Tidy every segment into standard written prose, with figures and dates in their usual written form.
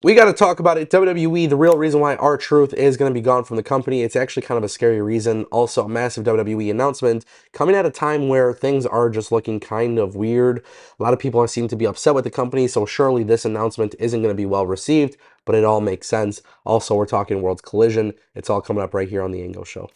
We got to talk about it. WWE, the real reason why R-Truth is going to be gone from the company. It's actually kind of a scary reason. Also, a massive WWE announcement coming at a time where things are just looking kind of weird. A lot of people seem to be upset with the company, so surely this announcement isn't going to be well received, but it all makes sense. Also, we're talking World's Collision. It's all coming up right here on the Ango Show.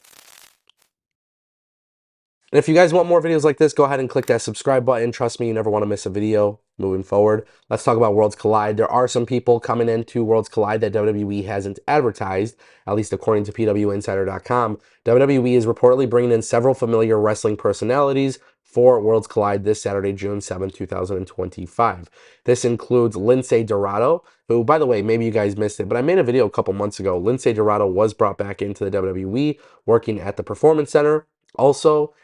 And if you guys want more videos like this, go ahead and click that subscribe button. Trust me, you never want to miss a video moving forward. Let's talk about Worlds Collide. There are some people coming into Worlds Collide that WWE hasn't advertised, at least according to PWInsider.com. WWE is reportedly bringing in several familiar wrestling personalities for Worlds Collide this Saturday, June 7, 2025. This includes Lince Dorado, who, by the way, maybe you guys missed it, but I made a video a couple months ago. Lince Dorado was brought back into the WWE, working at the Performance Center. Also,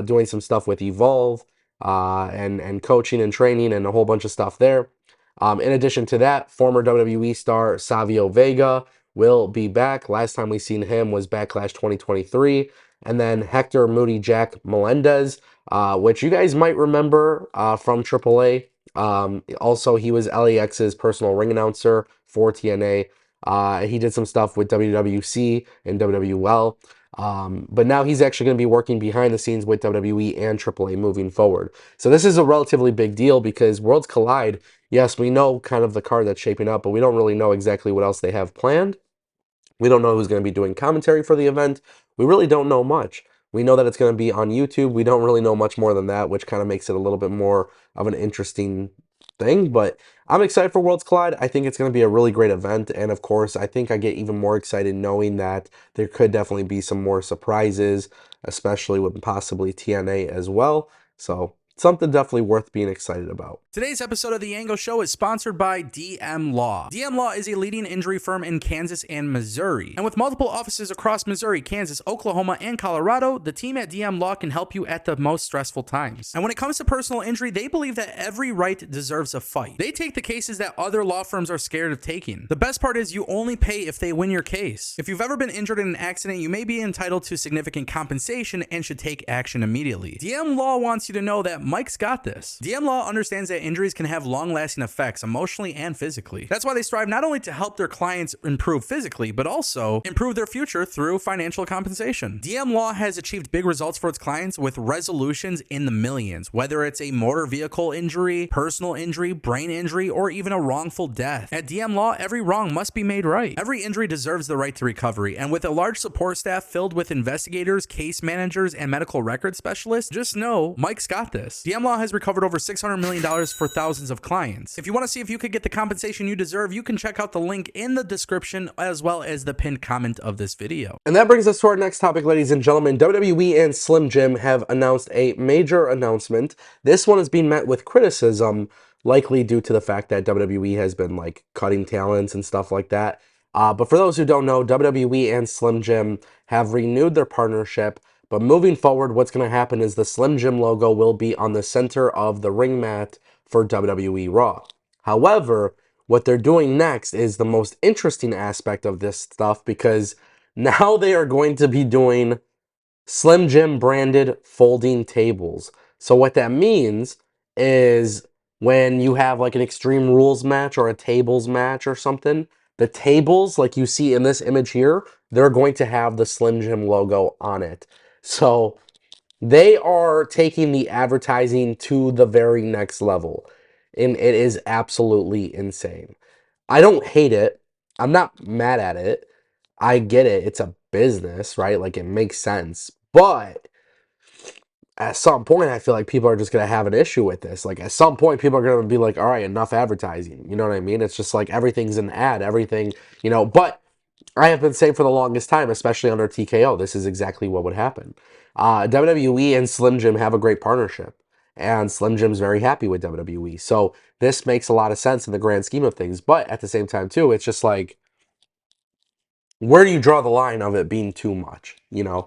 doing some stuff with Evolve and coaching and training and a whole bunch of stuff there. In addition to that, former WWE star Savio Vega will be back. Last time we seen him was Backlash 2023. And then Hector Moody Jack Melendez, which you guys might remember from AAA. Also, he was LAX's personal ring announcer for TNA. He did some stuff with WWC and WWL. But now he's actually going to be working behind the scenes with WWE and AAA moving forward. So this is a relatively big deal because Worlds Collide, yes, we know kind of the card that's shaping up, but we don't really know exactly what else they have planned. We don't know who's going to be doing commentary for the event. We really don't know much. We know that it's going to be on YouTube. We don't really know much more than that, which kind of makes it a little bit more of an interesting thing. But I'm excited for Worlds Collide. I think it's going to be a really great event. And of course, I think I get even more excited knowing that there could definitely be some more surprises, especially with possibly TNA as well. So something definitely worth being excited about. Today's episode of The Ango Show is sponsored by DM Law. DM Law is a leading injury firm in Kansas and Missouri. And with multiple offices across Missouri, Kansas, Oklahoma, and Colorado, the team at DM Law can help you at the most stressful times. And when it comes to personal injury, they believe that every right deserves a fight. They take the cases that other law firms are scared of taking. The best part is you only pay if they win your case. If you've ever been injured in an accident, you may be entitled to significant compensation and should take action immediately. DM Law wants you to know that Mike's got this. DM Law understands that injuries can have long-lasting effects emotionally and physically. That's why they strive not only to help their clients improve physically, but also improve their future through financial compensation. DM Law has achieved big results for its clients with resolutions in the millions, whether it's a motor vehicle injury, personal injury, brain injury, or even a wrongful death. At DM Law, every wrong must be made right. Every injury deserves the right to recovery, and with a large support staff filled with investigators, case managers, and medical record specialists, just know Mike's got this. DM Law has recovered over $600 million for thousands of clients. If you want to see if you could get the compensation you deserve, you can check out the link in the description as well as the pinned comment of this video. And that brings us to our next topic, ladies and gentlemen. WWE and Slim Jim have announced a major announcement. This one is being met with criticism, likely due to the fact that WWE has been like cutting talents and stuff like that. But for those who don't know, WWE and Slim Jim have renewed their partnership. But moving forward, what's going to happen is the Slim Jim logo will be on the center of the ring mat for WWE Raw. However, what they're doing next is the most interesting aspect of this stuff because now they are going to be doing Slim Jim branded folding tables. So what that means is when you have like an Extreme Rules match or a tables match or something, the tables like you see in this image here, they're going to have the Slim Jim logo on it. So they are taking the advertising to the very next level. And it is absolutely insane. I don't hate it. I'm not mad at it. I get it. It's a business, right? Like it makes sense. But at some point, I feel like people are just going to have an issue with this. Like at some point, people are going to be like, all right, enough advertising. You know what I mean? It's just like everything's an ad, everything, but I have been saying for the longest time, especially under TKO, this is exactly what would happen. WWE and Slim Jim have a great partnership, and Slim Jim's very happy with WWE. So this makes a lot of sense in the grand scheme of things. But at the same time, too, it's just like, where do you draw the line of it being too much?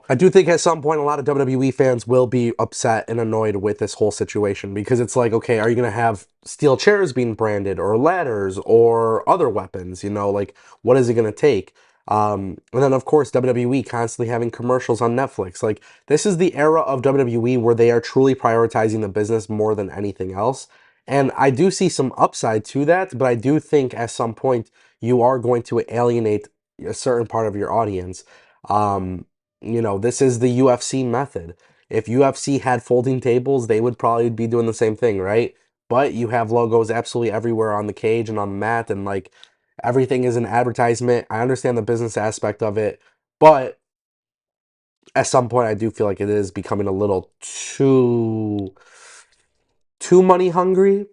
I do think at some point a lot of WWE fans will be upset and annoyed with this whole situation because it's like, okay, are you going to have steel chairs being branded or ladders or other weapons? Like what is it going to take? And then of course WWE constantly having commercials on Netflix. Like this is the era of WWE where they are truly prioritizing the business more than anything else. And I do see some upside to that, but I do think at some point you are going to alienate a certain part of your audience. Um, this is the UFC method. If UFC had folding tables, they would probably be doing the same thing, right? But you have logos absolutely everywhere on the cage and on the mat, and like everything is an advertisement. I understand the business aspect of it, but at some point I do feel like it is becoming a little too money hungry.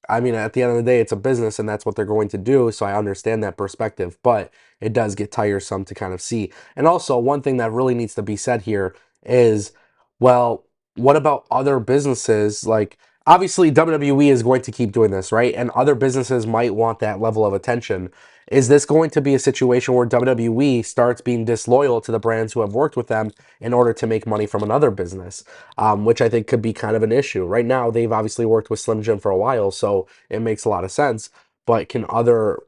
I mean, at the end of the day, it's a business and that's what they're going to do. So I understand that perspective, but it does get tiresome to kind of see. And also, one thing that really needs to be said here is, well, what about other businesses? Like, obviously, WWE is going to keep doing this, right? And other businesses might want that level of attention. Is this going to be a situation where WWE starts being disloyal to the brands who have worked with them in order to make money from another business? Which I think could be kind of an issue. Right now, they've obviously worked with Slim Jim for a while, so it makes a lot of sense. But can other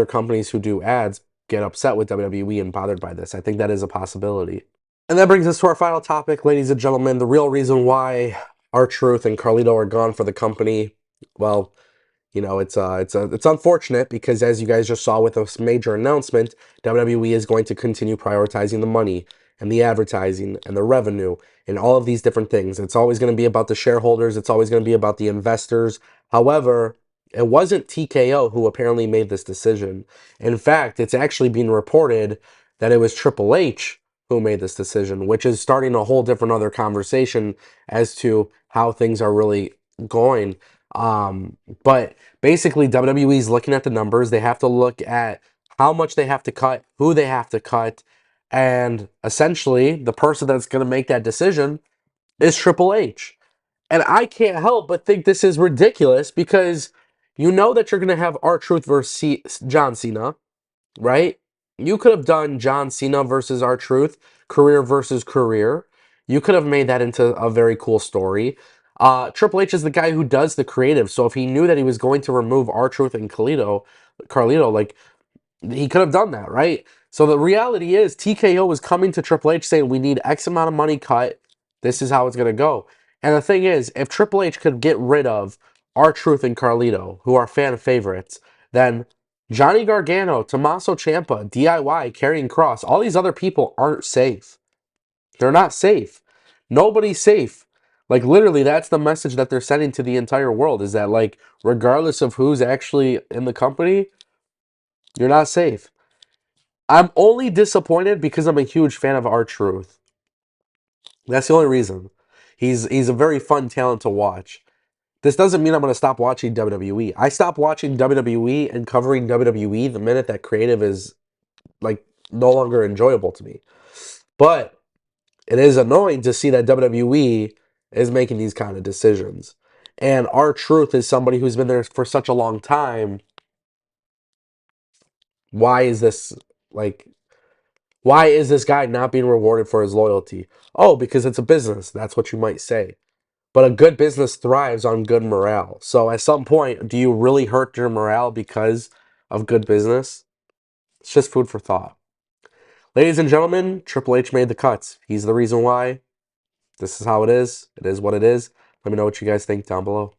companies who do ads get upset with WWE and bothered by this? I think that is a possibility. And that brings us to our final topic, ladies and gentlemen. The real reason why R-Truth and Carlito are gone for the company. Well, it's unfortunate because as you guys just saw with this major announcement, WWE is going to continue prioritizing the money and the advertising and the revenue and all of these different things. It's always going to be about the shareholders. It's always going to be about the investors. However, it wasn't TKO who apparently made this decision. In fact, it's actually being reported that it was Triple H who made this decision, which is starting a whole different other conversation as to how things are really going. But basically, WWE is looking at the numbers. They have to look at how much they have to cut, who they have to cut, and essentially, the person that's going to make that decision is Triple H. And I can't help but think this is ridiculous because you know that you're going to have R-Truth versus John Cena, right? You could have done John Cena versus R-Truth, career versus career. You could have made that into a very cool story. Triple H is the guy who does the creative, so if he knew that he was going to remove R-Truth and Carlito, like he could have done that, right? So the reality is TKO was coming to Triple H saying we need X amount of money cut. This is how it's gonna go. And the thing is, if Triple H could get rid of R-Truth and Carlito, who are fan favorites, then Johnny Gargano, Tommaso Ciampa, DIY, Karrion Kross, all these other people aren't safe. They're not safe. Nobody's safe. Like literally, that's the message that they're sending to the entire world is that like regardless of who's actually in the company, you're not safe. I'm only disappointed because I'm a huge fan of R-Truth. That's the only reason. He's a very fun talent to watch. This doesn't mean I'm going to stop watching WWE. I stopped watching WWE and covering WWE the minute that creative is like no longer enjoyable to me. But it is annoying to see that WWE is making these kind of decisions. And R-Truth is somebody who's been there for such a long time. Why is this like Why is this guy not being rewarded for his loyalty? Oh, because it's a business. That's what you might say. But a good business thrives on good morale. So at some point, do you really hurt your morale because of good business? It's just food for thought. Ladies and gentlemen, Triple H made the cuts. He's the reason why. This is how it is. It is what it is. Let me know what you guys think down below.